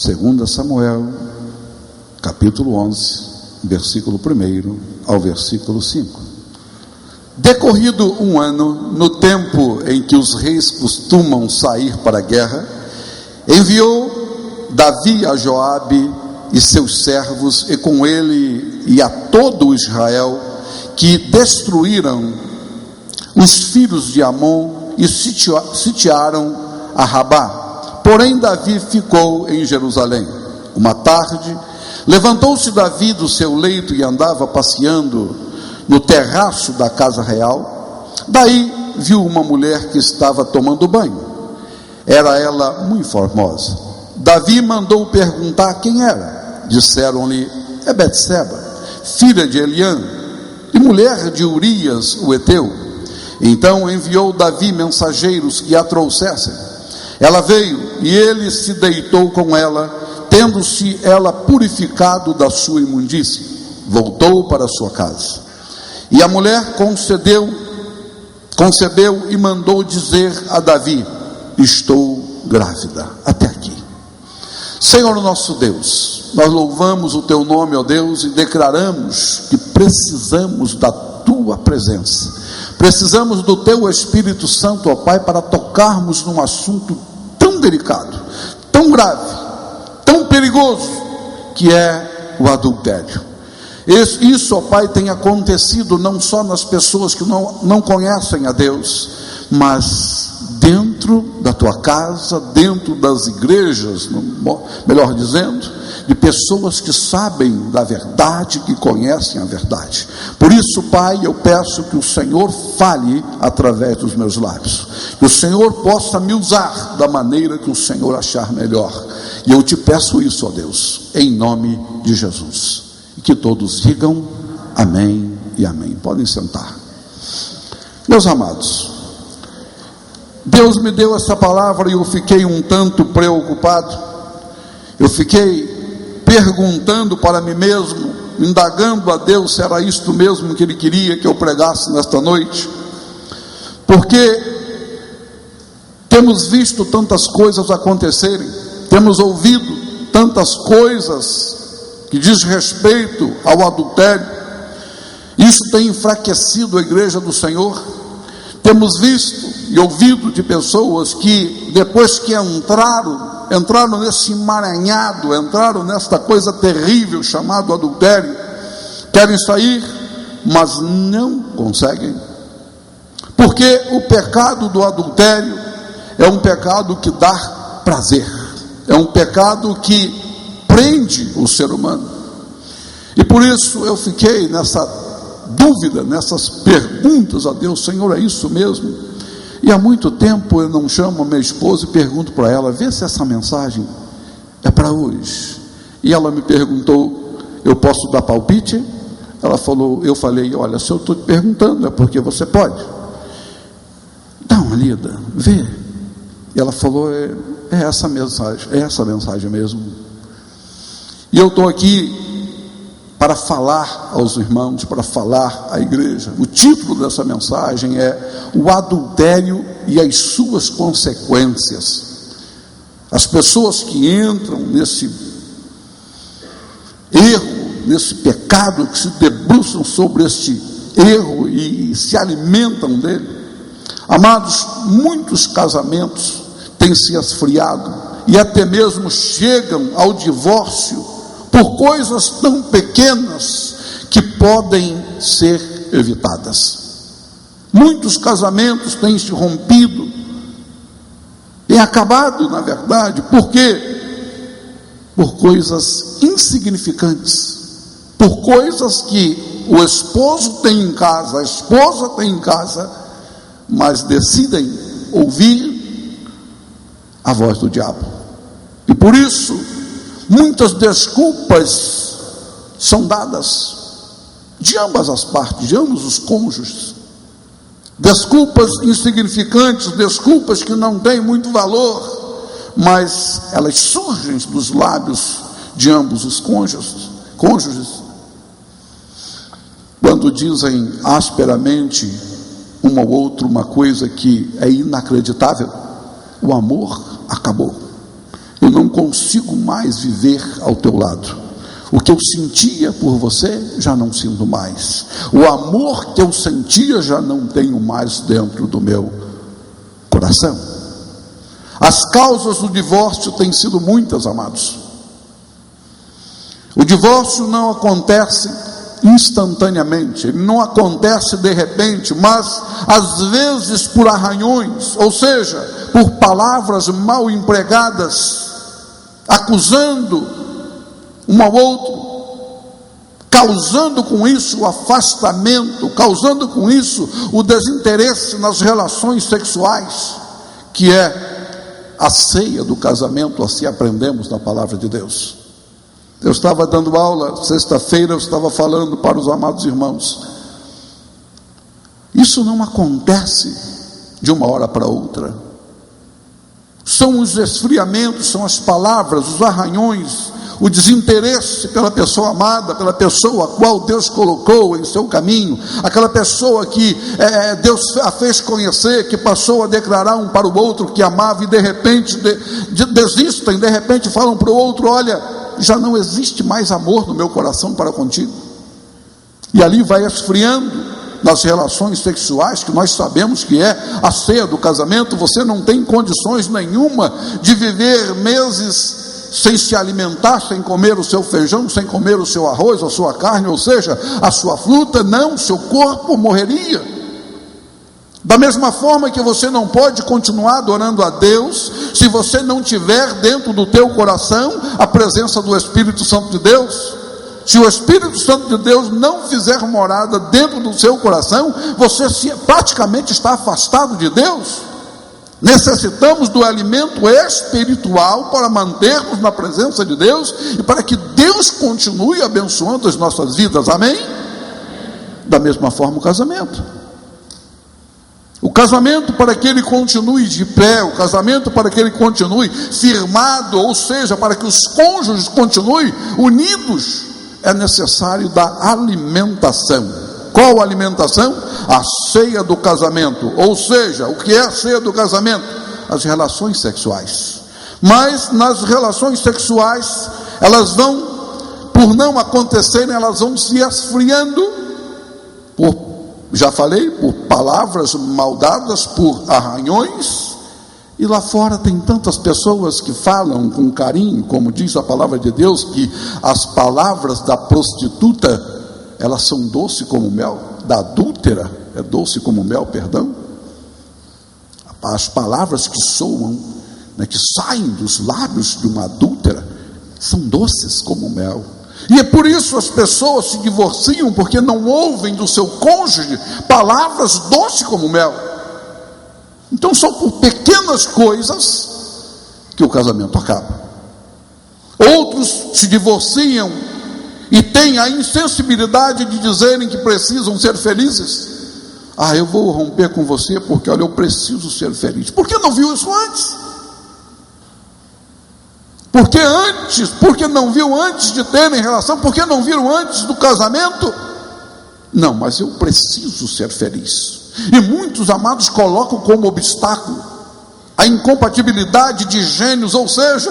2 Samuel, capítulo 11, versículo 1 ao versículo 5. Decorrido um ano, no tempo em que os reis costumam sair para a guerra, enviou Davi a Joabe e seus servos, e com ele e a todo Israel, que destruíram os filhos de Amon e sitiaram a Rabá. Porém Davi ficou em Jerusalém. Uma tarde, levantou-se Davi do seu leito e andava passeando no terraço da casa real. Daí viu uma mulher que estava tomando banho. Era ela muito formosa. Davi mandou perguntar quem era. Disseram-lhe: é Betseba, filha de Eliã, e mulher de Urias o Heteu. Então enviou Davi mensageiros que a trouxessem. Ela veio e ele se deitou com ela, tendo-se ela purificado da sua imundície. Voltou para sua casa. E a mulher concebeu e mandou dizer a Davi: estou grávida. Até aqui. Senhor nosso Deus, nós louvamos o teu nome, ó Deus, e declaramos que precisamos da tua presença. Precisamos do teu Espírito Santo, ó Pai, para tocarmos num assunto tão delicado, tão grave, tão perigoso, que é o adultério. Isso, ó Pai, tem acontecido não só nas pessoas que não conhecem a Deus, mas dentro da tua casa, dentro das igrejas, melhor dizendo, de pessoas que sabem da verdade, que conhecem a verdade. Por isso, Pai, eu peço que o Senhor fale através dos meus lábios, que o Senhor possa me usar da maneira que o Senhor achar melhor. E eu te peço isso, ó Deus, em nome de Jesus. E que todos digam amém e amém. Podem sentar. Meus amados, Deus me deu essa palavra e eu fiquei um tanto preocupado. Eu fiquei perguntando para mim mesmo, indagando a Deus se era isto mesmo que Ele queria que eu pregasse nesta noite, porque temos visto tantas coisas acontecerem, temos ouvido tantas coisas que diz respeito ao adultério. Isso tem enfraquecido a igreja do Senhor. Temos visto e ouvido de pessoas que depois que entraram nesse emaranhado, entraram nesta coisa terrível chamada adultério, querem sair, mas não conseguem, porque o pecado do adultério é um pecado que dá prazer, é um pecado que prende o ser humano. E por isso eu fiquei nessa dúvida, nessas perguntas a Deus: Senhor, é isso mesmo? E há muito tempo eu não chamo a minha esposa e pergunto para ela: vê se essa mensagem é para hoje. E ela me perguntou: eu posso dar palpite? Eu falei: olha, se eu estou te perguntando é porque você pode. Dá uma lida, vê. E ela falou: é essa mensagem mesmo. E eu estou aqui para falar aos irmãos, para falar à igreja. O título dessa mensagem é o adultério e as suas consequências. As pessoas que entram nesse erro, nesse pecado, que se debruçam sobre este erro e se alimentam dele. Amados, muitos casamentos têm se esfriado e até mesmo chegam ao divórcio por coisas tão pequenas que podem ser evitadas. Muitos casamentos têm se rompido, têm acabado, na verdade. Por quê? Por coisas insignificantes, por coisas que o esposo tem em casa, a esposa tem em casa, mas decidem ouvir a voz do diabo. E por isso muitas desculpas são dadas de ambas as partes, de ambos os cônjuges. Desculpas insignificantes, desculpas que não têm muito valor, mas elas surgem dos lábios de ambos os cônjuges. Quando dizem asperamente um ao outro uma coisa que é inacreditável: o amor acabou. E não consigo mais viver ao teu lado. O que eu sentia por você, já não sinto mais. O amor que eu sentia, já não tenho mais dentro do meu coração. As causas do divórcio têm sido muitas, amados. O divórcio não acontece instantaneamente, ele não acontece de repente, mas às vezes por arranhões, ou seja, por palavras mal empregadas, acusando um ao outro, causando com isso o afastamento, causando com isso o desinteresse nas relações sexuais, que é a ceia do casamento, assim aprendemos na palavra de Deus. Eu estava dando aula, sexta-feira eu estava falando para os amados irmãos, isso não acontece de uma hora para outra, são os esfriamentos, são as palavras, os arranhões, o desinteresse pela pessoa amada, pela pessoa a qual Deus colocou em seu caminho, aquela pessoa que Deus a fez conhecer, que passou a declarar um para o outro que amava, e de repente desistem, de repente falam para o outro: olha, já não existe mais amor no meu coração para contigo. E ali vai esfriando nas relações sexuais, que nós sabemos que é a ceia do casamento. Você não tem condições nenhuma de viver meses sem se alimentar, sem comer o seu feijão, sem comer o seu arroz, a sua carne, ou seja, a sua fruta. Não, seu corpo morreria. Da mesma forma que você não pode continuar adorando a Deus se você não tiver dentro do teu coração a presença do Espírito Santo de Deus. Se o Espírito Santo de Deus não fizer morada dentro do seu coração, você praticamente está afastado de Deus. Necessitamos do alimento espiritual para mantermos na presença de Deus e para que Deus continue abençoando as nossas vidas, amém? Da mesma forma o casamento. O casamento, para que ele continue de pé, o casamento para que ele continue firmado, ou seja, para que os cônjuges continuem unidos, é necessário da alimentação. Qual alimentação? A ceia do casamento. Ou seja, o que é a ceia do casamento? As relações sexuais. Mas nas relações sexuais, elas vão, por não acontecerem, elas vão se esfriando, já falei, por palavras maldadas, por arranhões. E lá fora tem tantas pessoas que falam com carinho, como diz a palavra de Deus, que as palavras da prostituta, elas são doce como mel, da adúltera é doce como mel, perdão. As palavras que soam, que saem dos lábios de uma adúltera, são doces como mel. E é por isso as pessoas se divorciam, porque não ouvem do seu cônjuge palavras doces como mel. Então são por pequenas coisas que o casamento acaba. Outros se divorciam e têm a insensibilidade de dizerem que precisam ser felizes. Eu vou romper com você porque, olha, eu preciso ser feliz. Por que não viu isso antes? Porque não viu antes de terem relação? Porque não viram antes do casamento? Não, mas eu preciso ser feliz. E muitos, amados, colocam como obstáculo a incompatibilidade de gênios, ou seja,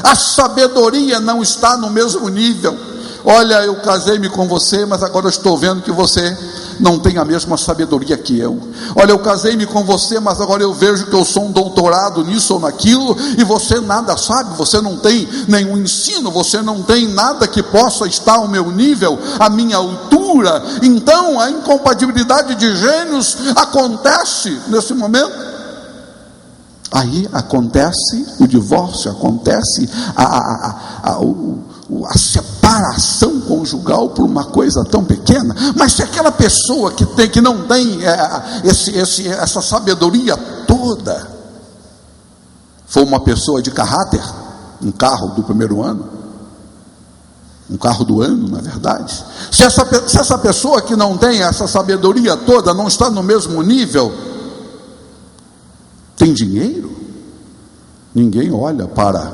a sabedoria não está no mesmo nível. Olha, eu casei-me com você, mas agora eu estou vendo que você não tem a mesma sabedoria que eu. Olha, eu casei-me com você, mas agora eu vejo que eu sou um doutorado nisso ou naquilo, e você nada sabe, você não tem nenhum ensino, você não tem nada que possa estar ao meu nível, à minha altura. Então a incompatibilidade de gênios acontece nesse momento. Aí acontece o divórcio, acontece a separação conjugal por uma coisa tão pequena. Mas se aquela pessoa que não tem essa sabedoria toda for uma pessoa de caráter, um carro do primeiro ano, um carro do ano, na verdade, se essa pessoa que não tem essa sabedoria toda, não está no mesmo nível, tem dinheiro, ninguém olha para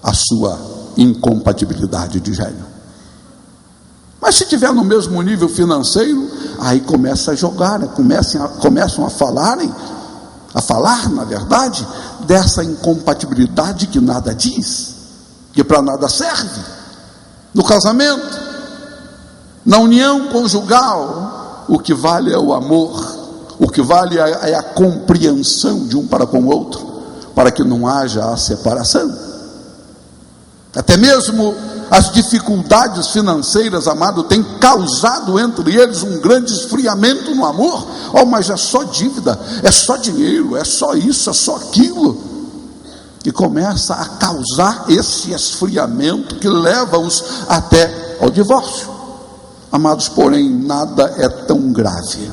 a sua incompatibilidade de gênio. Mas se tiver no mesmo nível financeiro, aí começa a jogar, começam a falarem a falar, na verdade, dessa incompatibilidade que nada diz, que para nada serve. No casamento, na união conjugal, o que vale é o amor, o que vale é a compreensão de um para com o outro, para que não haja a separação. Até mesmo as dificuldades financeiras, amado, têm causado entre eles um grande esfriamento no amor. Mas é só dívida, é só dinheiro, é só isso, é só aquilo, e começa a causar esse esfriamento que leva-os até ao divórcio. Amados, porém, nada é tão grave,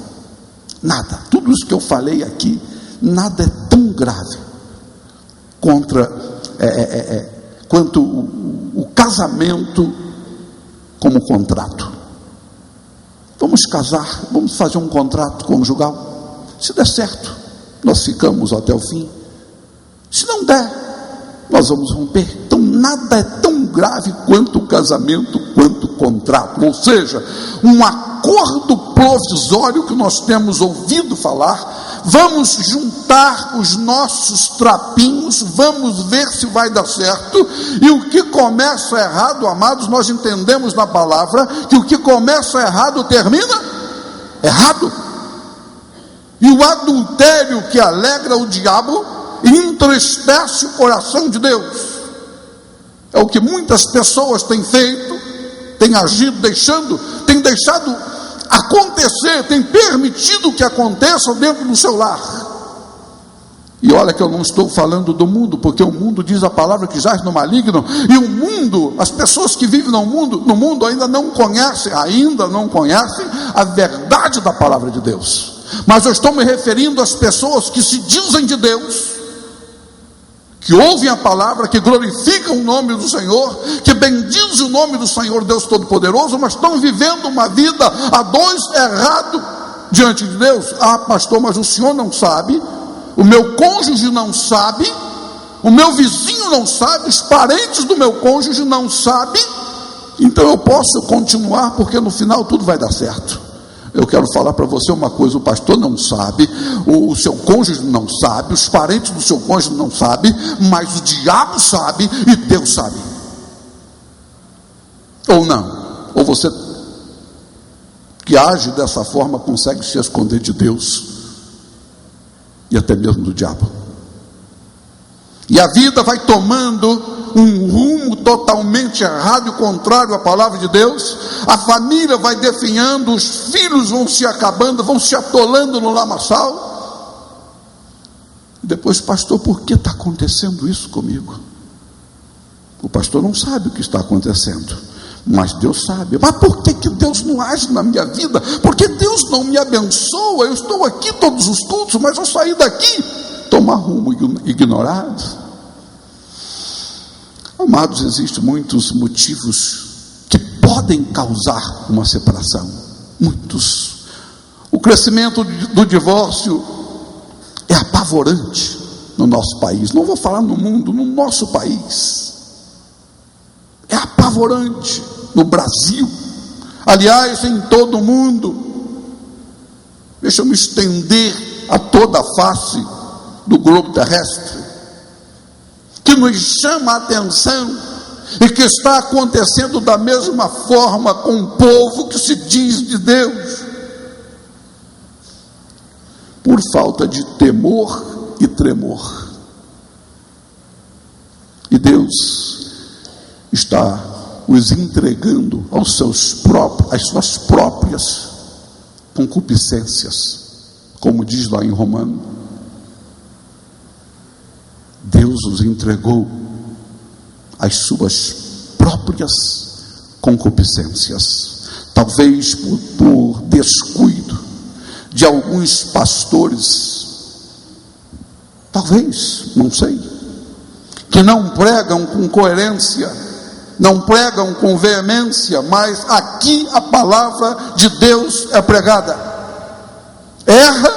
nada, tudo isso que eu falei aqui, nada é tão grave quanto o casamento como contrato. Vamos casar, vamos fazer um contrato conjugal. Se der certo, nós ficamos até o fim. Se não der, nós vamos romper. Então nada é tão grave quanto o casamento, quanto o contrato. Ou seja, um acordo provisório que nós temos ouvido falar. Vamos juntar os nossos trapinhos, vamos ver se vai dar certo. E o que começa errado, amados, nós entendemos na palavra que o que começa errado termina errado. E o adultério que alegra o diabo entristece o coração de Deus. É o que muitas pessoas têm feito, têm agido, têm deixado acontecer, tem permitido que aconteça dentro do seu lar. E olha que eu não estou falando do mundo, porque o mundo diz a palavra que jaz no maligno, e o mundo, as pessoas que vivem no mundo ainda não conhecem a verdade da palavra de Deus. Mas eu estou me referindo às pessoas que se dizem de Deus, que ouvem a palavra, que glorificam o nome do Senhor, que bendizem o nome do Senhor Deus Todo-Poderoso, mas estão vivendo uma vida a dois errado diante de Deus. Pastor, mas o senhor não sabe, o meu cônjuge não sabe, o meu vizinho não sabe, os parentes do meu cônjuge não sabem, então eu posso continuar, porque no final tudo vai dar certo. Eu quero falar para você uma coisa: o pastor não sabe, o seu cônjuge não sabe, os parentes do seu cônjuge não sabem, mas o diabo sabe e Deus sabe. Ou não? Ou você que age dessa forma consegue se esconder de Deus e até mesmo do diabo. E a vida vai tomando um rumo totalmente errado e contrário à palavra de Deus. A família vai definhando, os filhos vão se acabando, vão se atolando no lamaçal. E depois, pastor, por que está acontecendo isso comigo? O pastor não sabe o que está acontecendo, mas Deus sabe. Mas por que Deus não age na minha vida? Por que Deus não me abençoa? Eu estou aqui todos os cultos, mas eu saí daqui, tomar rumo ignorado. Amados, existem muitos motivos que podem causar uma separação, muitos. O crescimento do divórcio é apavorante no nosso país. Não vou falar no mundo, no nosso país é apavorante. No Brasil, aliás, em todo o mundo. Deixa eu me estender a toda a face do globo terrestre, que nos chama a atenção e que está acontecendo da mesma forma com o povo que se diz de Deus, por falta de temor e tremor. E Deus está os entregando às suas próprias concupiscências, como diz lá em Romano. Deus os entregou às suas próprias concupiscências, talvez por descuido de alguns pastores, talvez, não sei, que não pregam com coerência, não pregam com veemência, mas aqui a palavra de Deus é pregada. Erra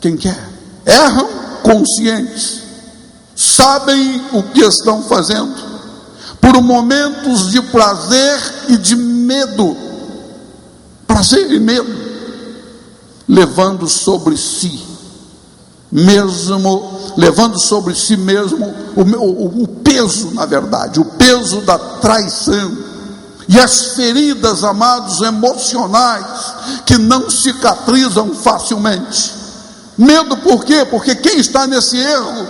quem quer, erram conscientes, sabem o que estão fazendo, por momentos de prazer e de medo, prazer e medo, levando sobre si mesmo levando sobre si mesmo o peso, na verdade, o peso da traição e as feridas, amados, emocionais que não cicatrizam facilmente. Medo por quê? Porque quem está nesse erro,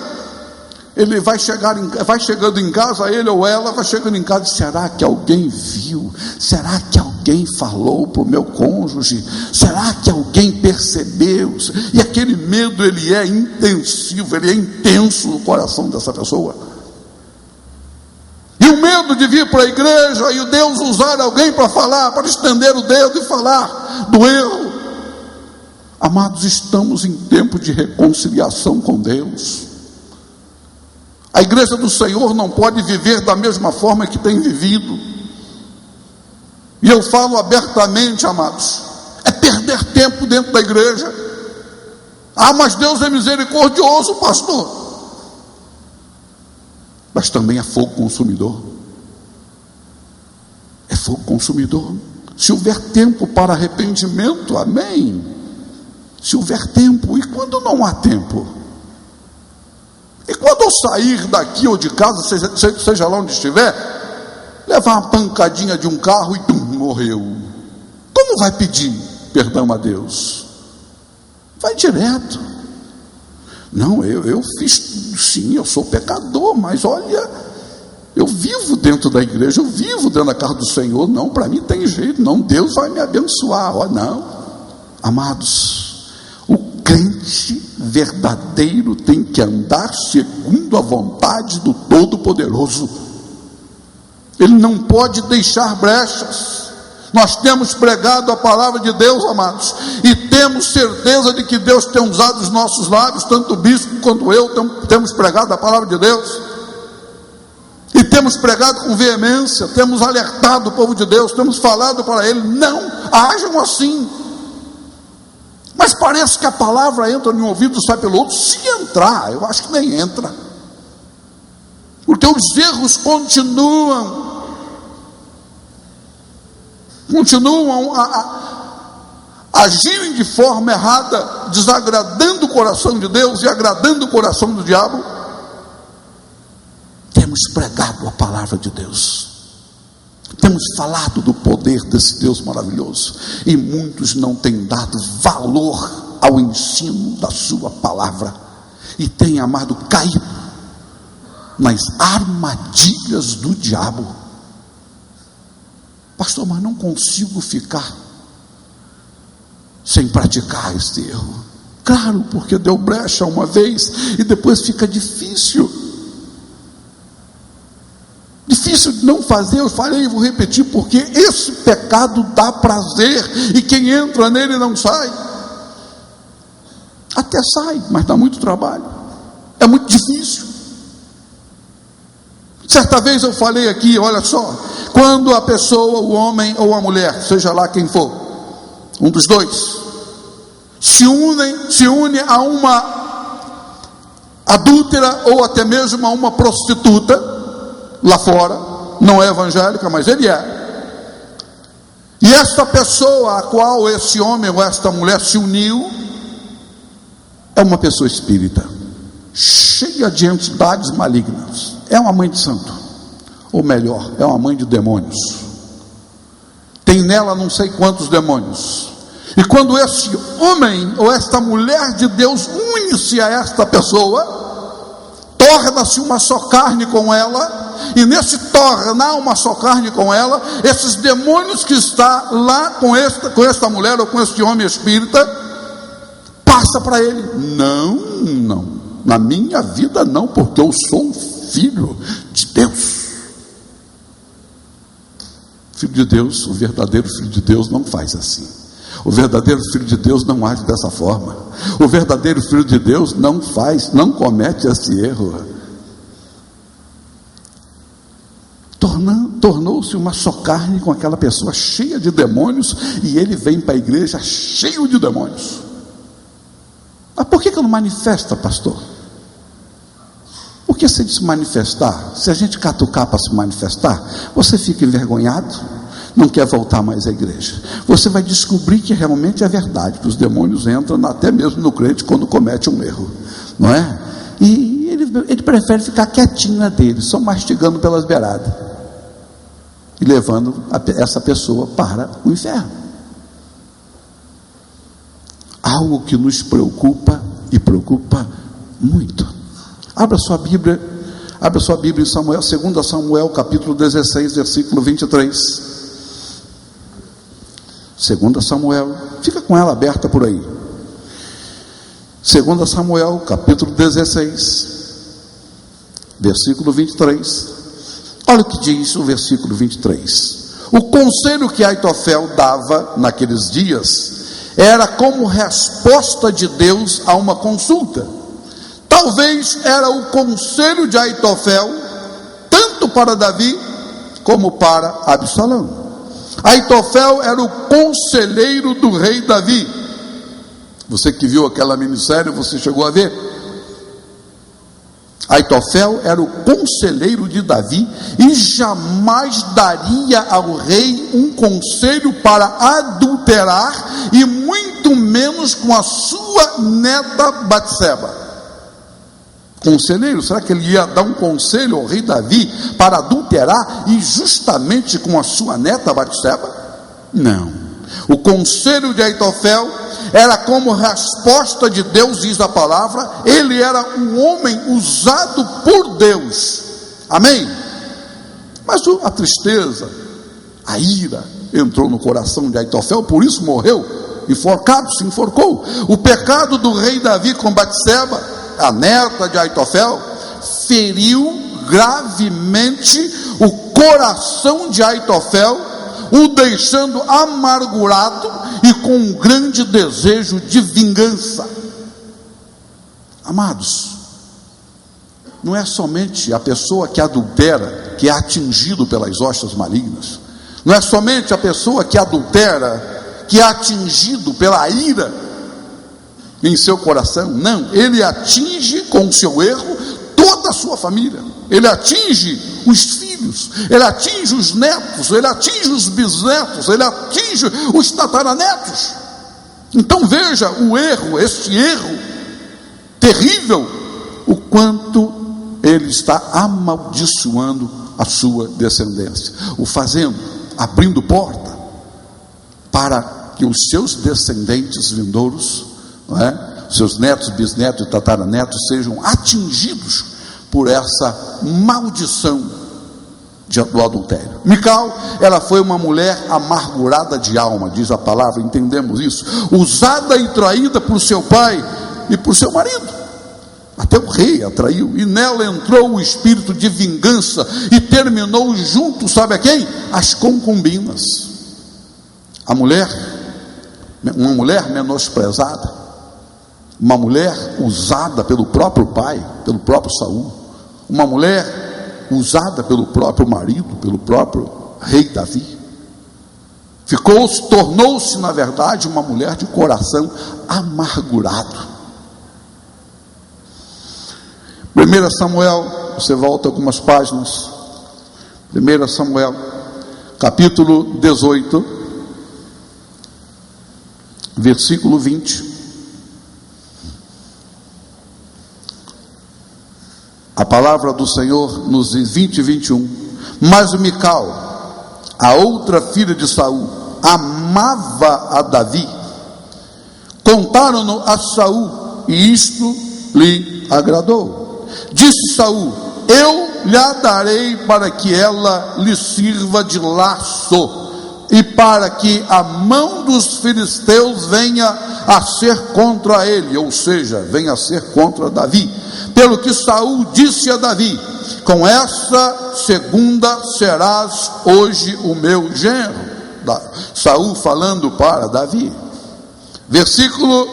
ele vai chegando em casa, ele ou ela vai chegando em casa e será que alguém viu? Será que alguém falou para o meu cônjuge? Será que alguém percebeu? E aquele medo, ele é intensivo, ele é intenso no coração dessa pessoa. E o medo de vir para a igreja e o Deus usar alguém para falar, para estender o dedo e falar do erro. Amados, estamos em tempo de reconciliação com Deus. A igreja do Senhor não pode viver da mesma forma que tem vivido. E eu falo abertamente, amados, é perder tempo dentro da igreja. Ah, mas Deus é misericordioso, pastor. Mas também é fogo consumidor. É fogo consumidor. Se houver tempo para arrependimento, amém. Se houver tempo, e quando não há tempo? E quando eu sair daqui ou de casa, seja lá onde estiver, levar uma pancadinha de um carro e morreu, como vai pedir perdão a Deus? Vai direto. Não, eu fiz, sim, eu sou pecador, mas olha, eu vivo dentro da igreja, eu vivo dentro da casa do Senhor. Não, para mim tem jeito, não, Deus vai me abençoar. Ó, não, amados, o crente verdadeiro tem que andar segundo a vontade do Todo-Poderoso. Ele não pode deixar brechas. Nós temos pregado a palavra de Deus, amados, e temos certeza de que Deus tem usado os nossos lábios, tanto o bispo quanto eu temos pregado a palavra de Deus, e temos pregado com veemência, temos alertado o povo de Deus, temos falado para ele: não hajam assim. Mas parece que a palavra entra em um ouvido e sai pelo outro. Se entrar, eu acho que nem entra, porque os erros continuam a agirem de forma errada, desagradando o coração de Deus e agradando o coração do diabo. Temos pregado a palavra de Deus, temos falado do poder desse Deus maravilhoso, e muitos não têm dado valor ao ensino da sua palavra, e têm, amado, caído nas armadilhas do diabo. Pastor, mas não consigo ficar sem praticar esse erro. Claro, porque deu brecha uma vez e depois fica difícil. Difícil de não fazer. Eu falei e vou repetir, porque esse pecado dá prazer e quem entra nele não sai. Até sai, mas dá muito trabalho. É muito difícil. Certa vez eu falei aqui, olha só, quando a pessoa, o homem ou a mulher, seja lá quem for, um dos dois, se une a uma adúltera ou até mesmo a uma prostituta, lá fora, não é evangélica, mas ele é, e esta pessoa a qual esse homem ou esta mulher se uniu, é uma pessoa espírita, cheia de entidades malignas. É uma mãe de santo, ou melhor, é uma mãe de demônios. Tem nela não sei quantos demônios. E quando esse homem ou esta mulher de Deus une-se a esta pessoa, torna-se uma só carne com ela. E nesse tornar uma só carne com ela, esses demônios que está lá com esta mulher ou com este homem espírita, passa para ele: não, na minha vida não, porque eu sou filho de Deus. Filho de Deus, o verdadeiro filho de Deus não faz assim. O verdadeiro filho de Deus não age dessa forma. O verdadeiro filho de Deus não comete esse erro. Tornou-se uma só carne com aquela pessoa cheia de demônios, e ele vem para a igreja cheio de demônios. Mas por que não manifesta, pastor? Porque se ele se manifestar, se a gente catucar para se manifestar, você fica envergonhado, não quer voltar mais à igreja. Você vai descobrir que realmente é verdade, que os demônios entram até mesmo no crente quando comete um erro, não é? E ele prefere ficar quietinho na dele, só mastigando pelas beiradas e levando essa pessoa para o inferno. Algo que nos preocupa e preocupa muito. Abra sua Bíblia em Samuel, 2 Samuel, capítulo 16, versículo 23. 2 Samuel, fica com ela aberta por aí. 2 Samuel, capítulo 16, versículo 23. Olha o que diz o versículo 23. O conselho que Aitofel dava naqueles dias era como resposta de Deus a uma consulta. Talvez era o conselho de Aitofel, tanto para Davi, como para Absalão. Aitofel era o conselheiro do rei Davi. Você que viu aquela minissérie, você chegou a ver? Aitofel era o conselheiro de Davi e jamais daria ao rei um conselho para adulterar, e muito menos com a sua neta Batseba. Conselheiro, será que ele ia dar um conselho ao rei Davi para adulterar e justamente com a sua neta Batseba? Não. O conselho de Aitofel era como resposta de Deus, diz a palavra. Ele era um homem usado por Deus, amém? Mas a tristeza, a ira entrou no coração de Aitofel, por isso morreu enforcado, se enforcou. O pecado do rei Davi com Batseba, a neta de Aitofel, feriu gravemente o coração de Aitofel, o deixando amargurado e com um grande desejo de vingança. Amados, não é somente a pessoa que adultera que é atingido pelas hostas malignas, não é somente a pessoa que adultera que é atingido pela ira em seu coração. Não, ele atinge com o seu erro toda a sua família, ele atinge os filhos, ele atinge os netos, ele atinge os bisnetos, ele atinge os tataranetos. Então veja o erro, este erro terrível, o quanto ele está amaldiçoando a sua descendência, o fazendo, abrindo porta para que os seus descendentes vindouros, não é? Seus netos, bisnetos e tataranetos sejam atingidos por essa maldição do adultério. Mical, ela foi uma mulher amargurada de alma, diz a palavra, entendemos isso, usada e traída por seu pai e por seu marido. Até o rei a traiu, e nela entrou o espírito de vingança e terminou junto, sabe a quem? As concubinas. A mulher, uma mulher menosprezada, uma mulher usada pelo próprio pai, pelo próprio Saul, uma mulher usada pelo próprio marido, pelo próprio rei Davi, tornou-se na verdade uma mulher de coração amargurado. 1 Samuel, você volta algumas páginas, 1 Samuel, capítulo 18, versículo 20, a palavra do Senhor nos diz, 20 e 21, mas Mical, a outra filha de Saul, amava a Davi, contaram-no a Saul, e isto lhe agradou. Disse Saul: eu lhe darei para que ela lhe sirva de laço, e para que a mão dos filisteus venha a ser contra ele, ou seja, venha a ser contra Davi. Pelo que Saul disse a Davi: com essa segunda serás hoje o meu genro. Saul falando para Davi. Versículo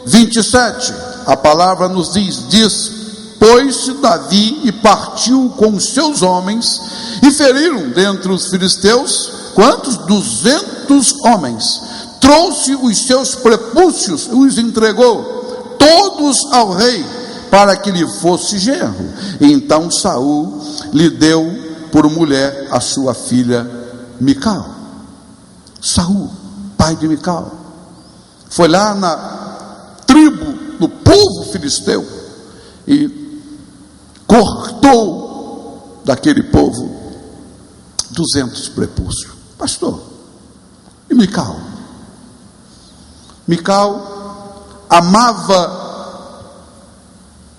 27, a palavra nos diz: pôs-se Davi e partiu com os seus homens, e feriram dentre os filisteus, quantos? 200 homens. Trouxe os seus prepúcios, os entregou todos ao rei, para que lhe fosse genro. E então Saul lhe deu por mulher a sua filha Mical. Saul, pai de Mical, foi lá na tribo, no povo filisteu, e cortou daquele povo 200 prepúcios. Pastor, e Mical? Mical amava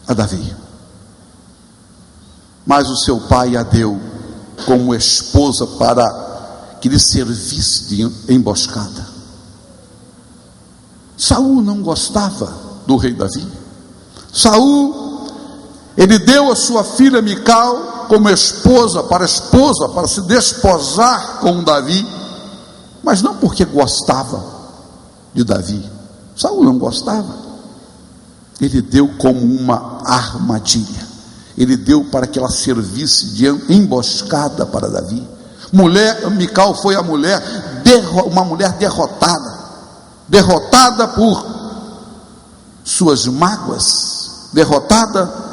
a Davi, mas o seu pai a deu como esposa para que lhe servisse de emboscada. Saul não gostava do rei Davi. Saul, ele deu a sua filha Mical como esposa para se desposar com Davi, mas não porque gostava de Davi. Saul não gostava. Ele deu como uma armadilha. Ele deu para que ela servisse de emboscada para Davi. Mical foi uma mulher derrotada por suas mágoas, derrotada,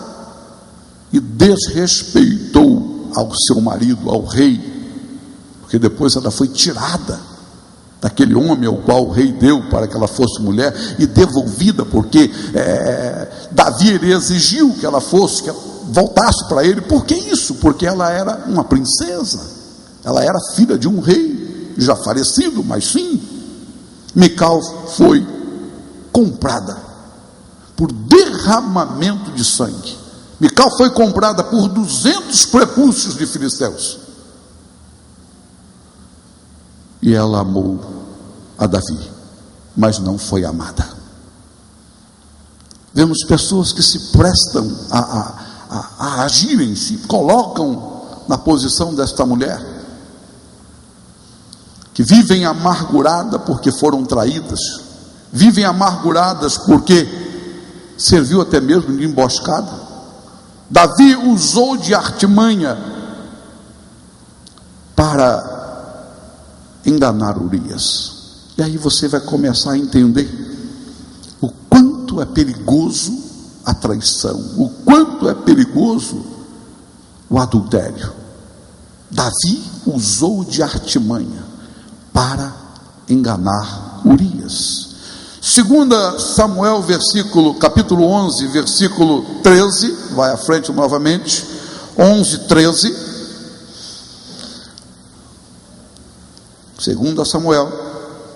e desrespeitou ao seu marido, ao rei, porque depois ela foi tirada daquele homem ao qual o rei deu para que ela fosse mulher, e devolvida, porque Davi ele exigiu que ela fosse, que ela voltasse para ele. Por que isso? Porque ela era uma princesa, ela era filha de um rei já falecido, mas sim, Mical foi comprada por derramamento de sangue. Mical foi comprada por 200 prepúcios de filisteus, e ela amou a Davi, mas não foi amada. Vemos pessoas que se prestam a agirem, se colocam na posição desta mulher, que vivem amarguradas porque foram traídas, vivem amarguradas porque serviu até mesmo de emboscada. Davi usou de artimanha para enganar Urias. E aí você vai começar a entender o quanto é perigoso a traição, o quanto é perigoso o adultério. Davi usou de artimanha para enganar Urias. 2 Samuel capítulo 11, versículo 13, vai à frente novamente, 11, 13. 2 Samuel,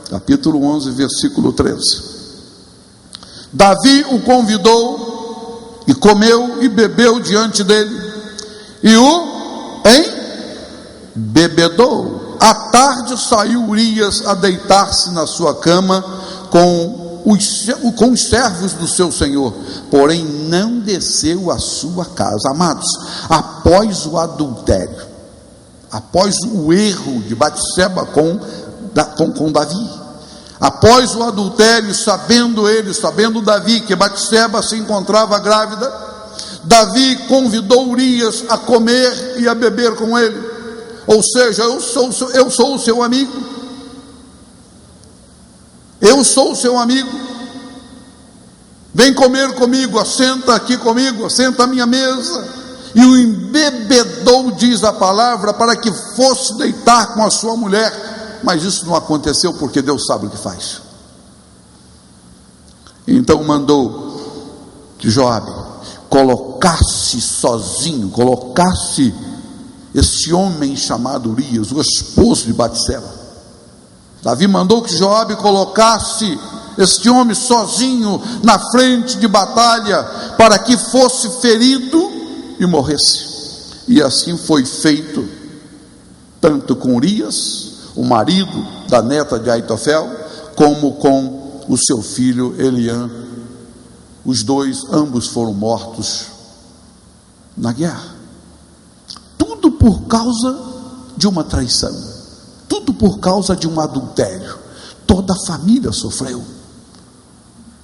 capítulo 11, versículo 13. Davi o convidou, e comeu e bebeu diante dele, e o embebedou. À tarde saiu Urias a deitar-se na sua cama com os servos do seu senhor, porém não desceu à sua casa. Amados, após o adultério, após o erro de Batseba com Davi, após o adultério, sabendo Davi que Batseba se encontrava grávida, Davi convidou Urias a comer e a beber com ele. Ou seja, eu sou o seu amigo, eu sou o seu amigo, vem comer comigo, assenta aqui comigo, assenta à minha mesa. E o embebedou, diz a palavra, para que fosse deitar com a sua mulher. Mas isso não aconteceu, porque Deus sabe o que faz. Então mandou que Joabe colocasse esse homem chamado Urias, o esposo de Batseba. Davi mandou que Joabe colocasse este homem sozinho na frente de batalha, para que fosse ferido e morresse. E assim foi feito, tanto com Urias, o marido da neta de Aitofel, como com o seu filho Eliã. Ambos foram mortos na guerra. Tudo por causa de uma traição, tudo por causa de um adultério. Toda a família sofreu,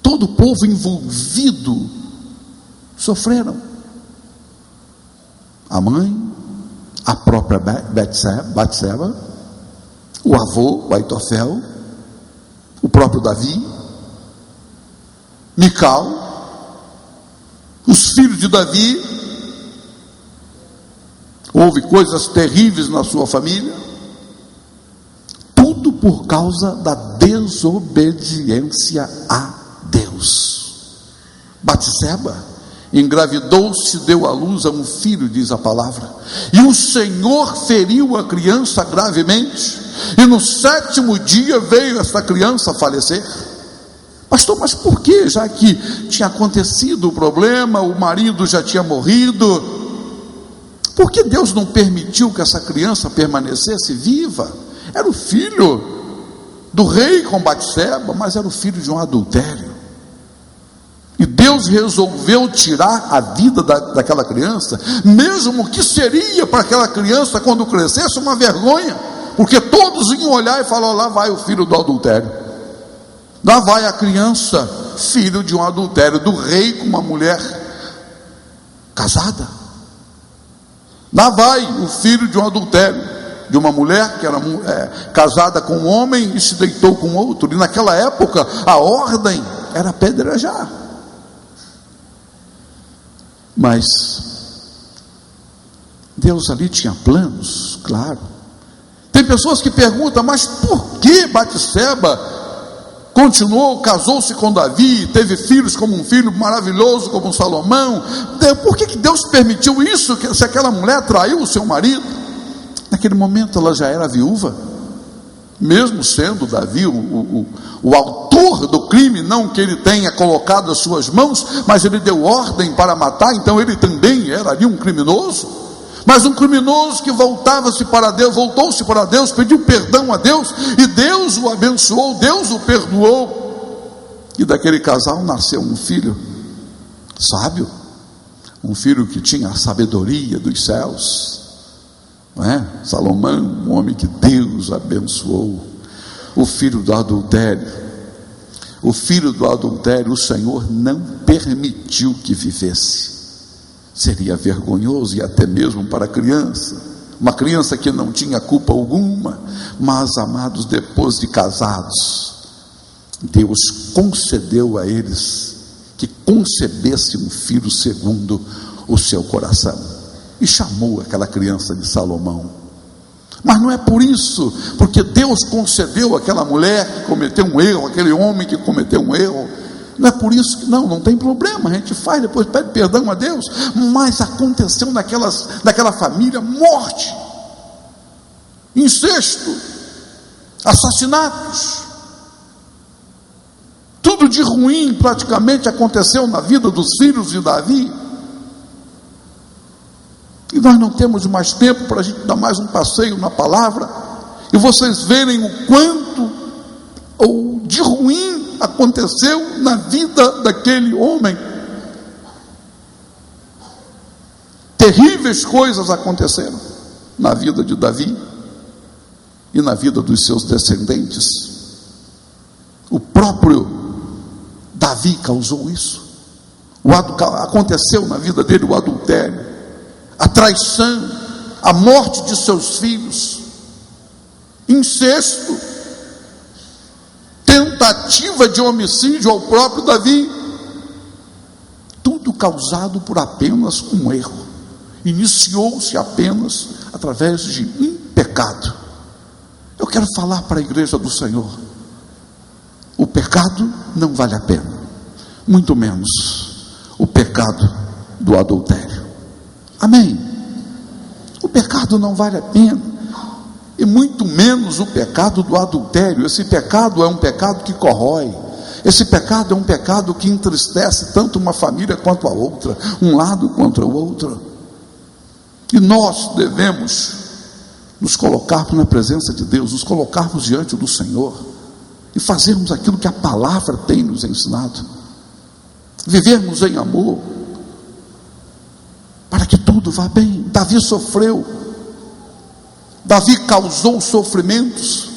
todo o povo envolvido sofreram. A mãe, a própria Batseba, o avô, o Aitofel, o próprio Davi, Mical, os filhos de Davi. Houve coisas terríveis na sua família, tudo por causa da desobediência a Deus. Batseba engravidou-se, deu à luz a um filho, diz a palavra, e o Senhor feriu a criança gravemente, e no 7º dia veio esta criança a falecer. Pastor, mas por quê? Já que tinha acontecido o problema, o marido já tinha morrido, por que Deus não permitiu que essa criança permanecesse viva? Era o filho do rei com Batseba, mas era o filho de um adultério. E Deus resolveu tirar a vida daquela criança, mesmo que seria para aquela criança, quando crescesse, uma vergonha, porque todos iam olhar e falar: lá vai o filho do adultério, lá vai a criança, filho de um adultério, do rei com uma mulher casada, lá vai o filho de um adultério, de uma mulher que era casada com um homem e se deitou com outro. E naquela época a ordem era apedrejar. Mas Deus ali tinha planos, claro. Tem pessoas que perguntam: mas por que Batseba continuou, casou-se com Davi, teve filhos, como um filho maravilhoso como Salomão? Por que Deus permitiu isso? Se aquela mulher traiu o seu marido, naquele momento ela já era viúva, mesmo sendo Davi o autor do crime, não que ele tenha colocado as suas mãos, mas ele deu ordem para matar, então ele também era ali um criminoso, mas um criminoso que voltou-se para Deus, pediu perdão a Deus, e Deus o abençoou, Deus o perdoou, e daquele casal nasceu um filho sábio, um filho que tinha a sabedoria dos céus, não é? Salomão, um homem que Deus abençoou. O filho do adultério, o Senhor não permitiu que vivesse. Seria vergonhoso, e até mesmo para a criança, uma criança que não tinha culpa alguma. Mas, amados, depois de casados, Deus concedeu a eles que concebesse um filho segundo o seu coração, e chamou aquela criança de Salomão. Mas não é por isso, porque Deus concedeu àquela mulher que cometeu um erro, aquele homem que cometeu um erro, não é por isso que não tem problema, a gente faz, depois pede perdão a Deus. Mas aconteceu naquela família morte, incesto, assassinatos, tudo de ruim praticamente aconteceu na vida dos filhos de Davi. E nós não temos mais tempo para a gente dar mais um passeio na palavra, e vocês verem o quanto ou de ruim aconteceu na vida daquele homem. Terríveis coisas aconteceram na vida de Davi e na vida dos seus descendentes. O próprio Davi causou isso. Aconteceu na vida dele o adultério, a traição, a morte de seus filhos, incesto, tentativa de homicídio ao próprio Davi, tudo causado por apenas um erro. Iniciou-se apenas através de um pecado. Eu quero falar para a igreja do Senhor: o pecado não vale a pena, muito menos o pecado do adultério. Amém? O pecado não vale a pena, e muito menos o pecado do adultério. Esse pecado é um pecado que corrói, esse pecado é um pecado que entristece tanto uma família quanto a outra, um lado quanto o outro. E nós devemos nos colocarmos na presença de Deus, nos colocarmos diante do Senhor e fazermos aquilo que a palavra tem nos ensinado, vivermos em amor, para que tudo vá bem. Davi sofreu, Davi causou sofrimentos,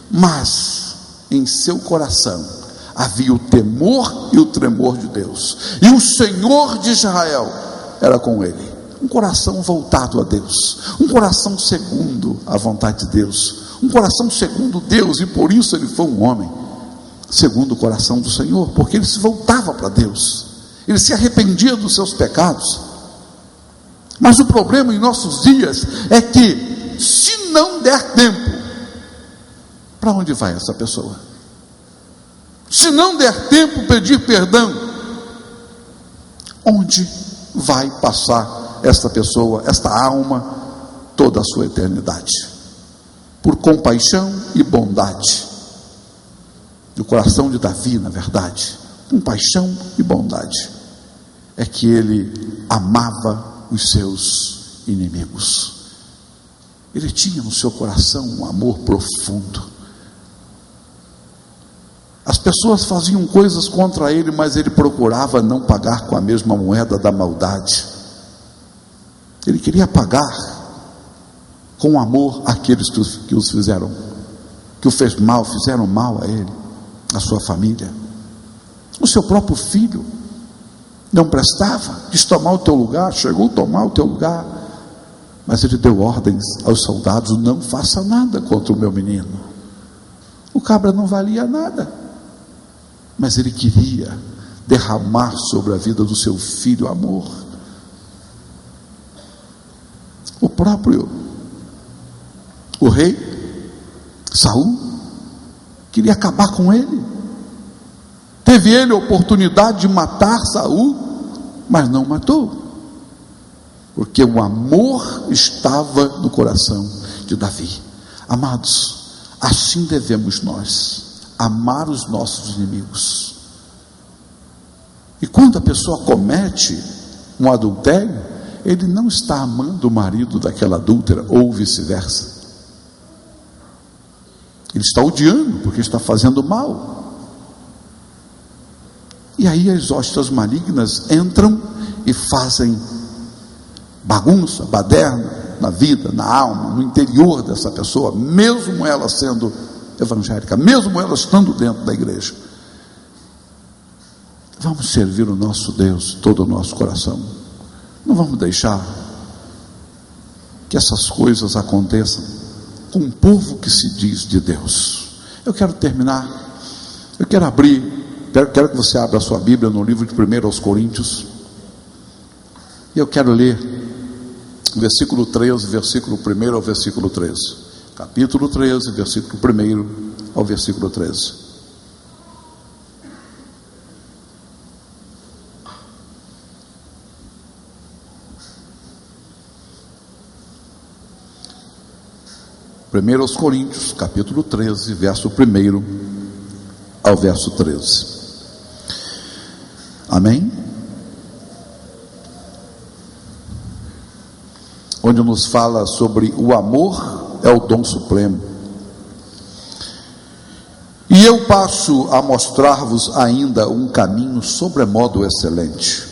mas em seu coração havia o temor e o tremor de Deus, e o Senhor de Israel era com ele. Um coração voltado a Deus, um coração segundo a vontade de Deus, um coração segundo Deus, e por isso ele foi um homem segundo o coração do Senhor, porque ele se voltava para Deus, ele se arrependia dos seus pecados. Mas o problema em nossos dias é que, se não der tempo para onde vai essa pessoa? Se não der tempo pedir perdão, onde vai passar esta pessoa, esta alma, toda a sua eternidade? Por compaixão e bondade, do coração de Davi, na verdade, compaixão e bondade, é que ele amava os seus inimigos. Ele tinha no seu coração um amor profundo. As pessoas faziam coisas contra ele, mas ele procurava não pagar com a mesma moeda da maldade. Ele queria pagar com amor àqueles que os fizeram, que o fizeram mal a ele, a sua família. O seu próprio filho não prestava, quis tomar o teu lugar, chegou a tomar o teu lugar, mas ele deu ordens aos soldados: não faça nada contra o meu menino. O cabra não valia nada, mas ele queria derramar sobre a vida do seu filho amor. O rei Saul queria acabar com ele. Teve ele a oportunidade de matar Saul, mas não matou, porque o amor estava no coração de Davi. Amados, assim devemos nós amar os nossos inimigos. E quando a pessoa comete um adultério, ele não está amando o marido daquela adúltera, ou vice-versa. Ele está odiando, porque está fazendo mal. E aí as hostas malignas entram e fazem bagunça, baderna na vida, na alma, no interior dessa pessoa, mesmo ela sendo evangélica, mesmo ela estando dentro da igreja. Vamos servir o nosso Deus de todo o nosso coração. Não vamos deixar que essas coisas aconteçam com um povo que se diz de Deus. Eu quero terminar, eu quero quero que você abra a sua Bíblia no livro de 1 Coríntios, e eu quero ler o versículo 13, versículo 1 ao versículo 13, capítulo 13, versículo 1 ao versículo 13. Primeiro Coríntios, capítulo 13, verso 1 ao verso 13. Amém? Onde nos fala sobre o amor é o dom supremo. E eu passo a mostrar-vos ainda um caminho sobremodo excelente.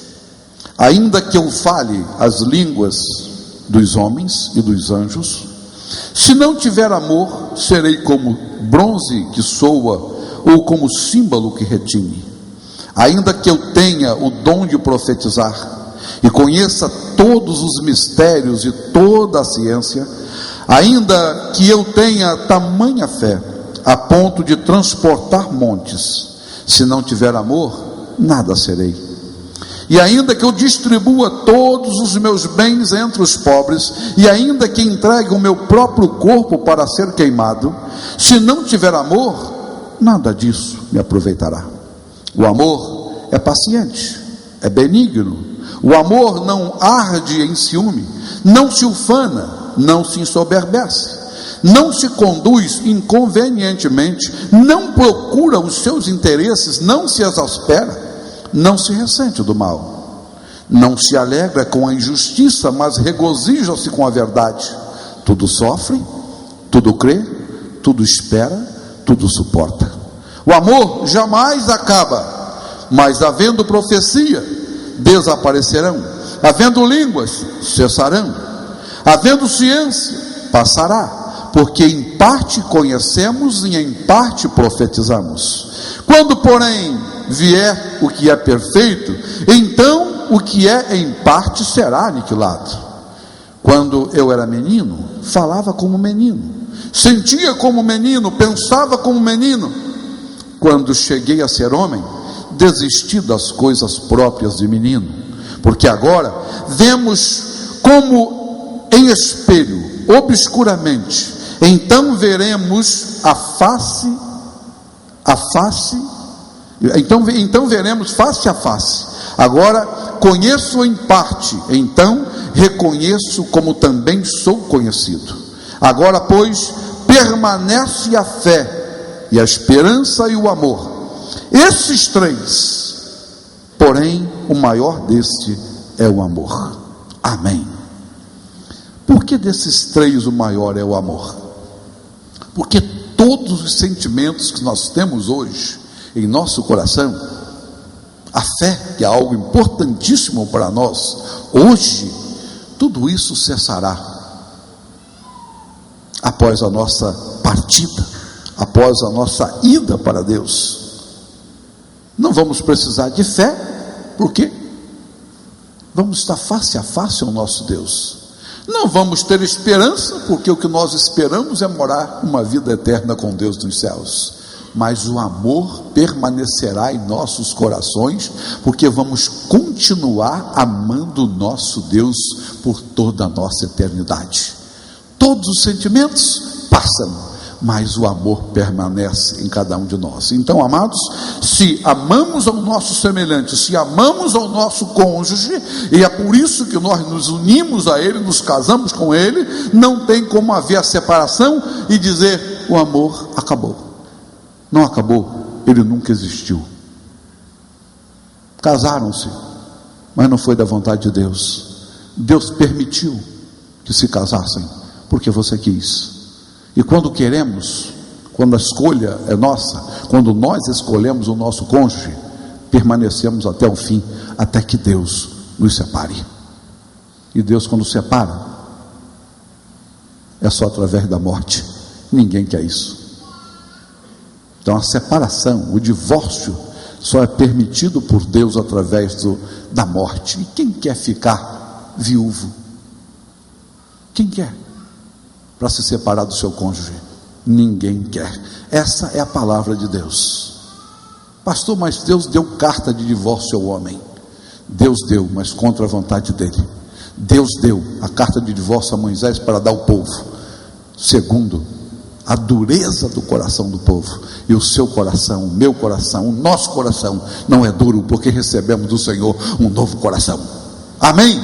Ainda que eu fale as línguas dos homens e dos anjos, se não tiver amor, serei como bronze que soa, ou como símbolo que retine. Ainda que eu tenha o dom de profetizar, e conheça todos os mistérios e toda a ciência, ainda que eu tenha tamanha fé, a ponto de transportar montes, se não tiver amor, nada serei. E ainda que eu distribua todos os meus bens entre os pobres, e ainda que entregue o meu próprio corpo para ser queimado, se não tiver amor, nada disso me aproveitará. O amor é paciente, é benigno. O amor não arde em ciúme, não se ufana, não se ensoberbece, não se conduz inconvenientemente, não procura os seus interesses, não se exaspera, não se ressente do mal, não se alegra com a injustiça, mas regozija-se com a verdade. Tudo sofre, tudo crê, tudo espera, tudo suporta. O amor jamais acaba, mas havendo profecia, desaparecerão, havendo línguas, cessarão, havendo ciência, passará, porque em parte conhecemos e em parte profetizamos. Quando, porém, vier o que é perfeito, então o que é em parte será aniquilado. Quando eu era menino, falava como menino, sentia como menino, pensava como menino. Quando cheguei a ser homem, desisti das coisas próprias de menino, porque agora vemos como em espelho, obscuramente, Então veremos a face a face. Então veremos face a face. Agora conheço em parte, então reconheço como também sou conhecido. Agora, pois, permanece a fé e a esperança e o amor. Esses três, porém, o maior deste é o amor. Amém. Por que desses três o maior é o amor? Porque todos os sentimentos que nós temos hoje em nosso coração, a fé, que é algo importantíssimo para nós, hoje, tudo isso cessará após a nossa partida, após a nossa ida para Deus. Não vamos precisar de fé, por quê? Vamos estar face a face ao nosso Deus. Não vamos ter esperança, porque o que nós esperamos é morar uma vida eterna com Deus nos céus. Mas o amor permanecerá em nossos corações, porque vamos continuar amando o nosso Deus por toda a nossa eternidade. Todos os sentimentos passam, mas o amor permanece em cada um de nós. Então, amados, se amamos ao nosso semelhante, se amamos ao nosso cônjuge, e é por isso que nós nos unimos a ele, nos casamos com ele, não tem como haver a separação e dizer: o amor acabou. Não acabou, ele nunca existiu. Casaram-se, mas não foi da vontade de Deus. Deus permitiu que se casassem, porque você quis. E quando queremos, quando a escolha é nossa, quando nós escolhemos o nosso cônjuge, permanecemos até o fim, até que Deus nos separe. E Deus, quando separa, é só através da morte. Ninguém quer isso. Então a separação, o divórcio, só é permitido por Deus através da morte. E quem quer ficar viúvo? Quem quer? Para se separar do seu cônjuge? Ninguém quer. Essa é a palavra de Deus. Pastor, mas Deus deu carta de divórcio ao homem. Deus deu, mas contra a vontade dele. Deus deu a carta de divórcio a Moisés para dar ao povo, segundo a dureza do coração do povo. E o seu coração, o meu coração, o nosso coração não é duro, porque recebemos do Senhor um novo coração. Amém?